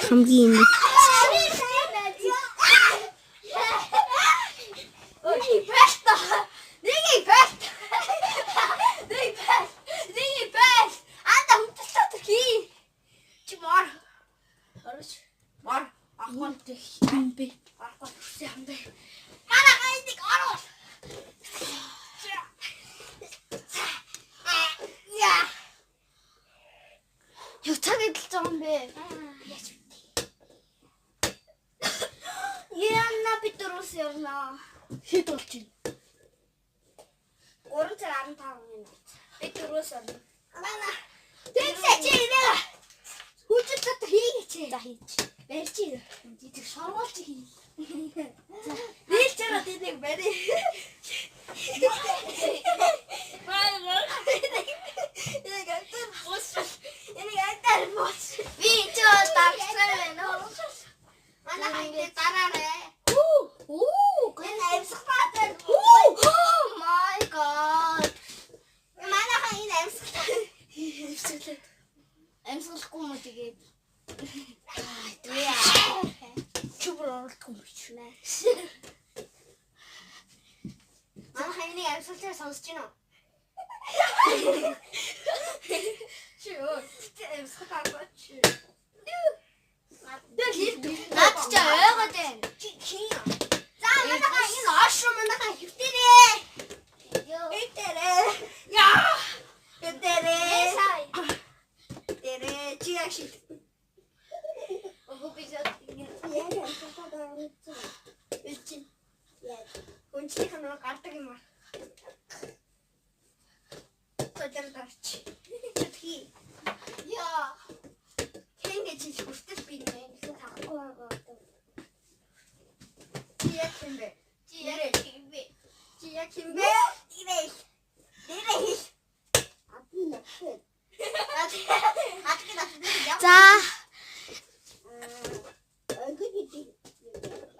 хамгийн юм. Хэд болж байна? 3:15 минут. Би 4-өөс орно. Манай. Тэгсээ чи нэ. Хүчтэй дотор хийгээч. За хийч. Барьж ир. Тэг шоргуулж хий. Нийлж байгаа тэнийг барь. Энийг айтар бос. Би ч тагсаа байна. Манай хайд дараарай. Oh my god. Манайхан энэ амьсгалахгүй юм тэгээд. Чүбэр оролдохгүй юм биш нэ. Манайхан энэ амьсгалыг сонсож байна уу? Чөө, амьсгалаа чи. Наад чи ойгоод байна. Чи. За манайхан энэ ошроо манайхан хөвтөрээ. Хөвтөрээ. Яа. Хөвтөрээ. Хөвтөрээ чи яши. Обобизат. Яа, чи. Гончтой ханаа гардаг юм аа. Тодар дарч. Чи. Яа. Хэнгэ чи хүртэл би нэ тахгүй байгаа. Чия кимбэ? За.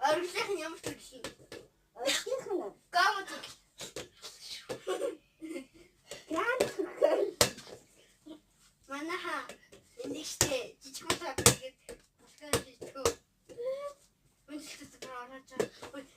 Оргилын ямар ч юм. Оргилын. Гамт. Манаха эндиштэй жижигмаа тэгээд басгаа жижиг. Үнэхээр орож байгаа.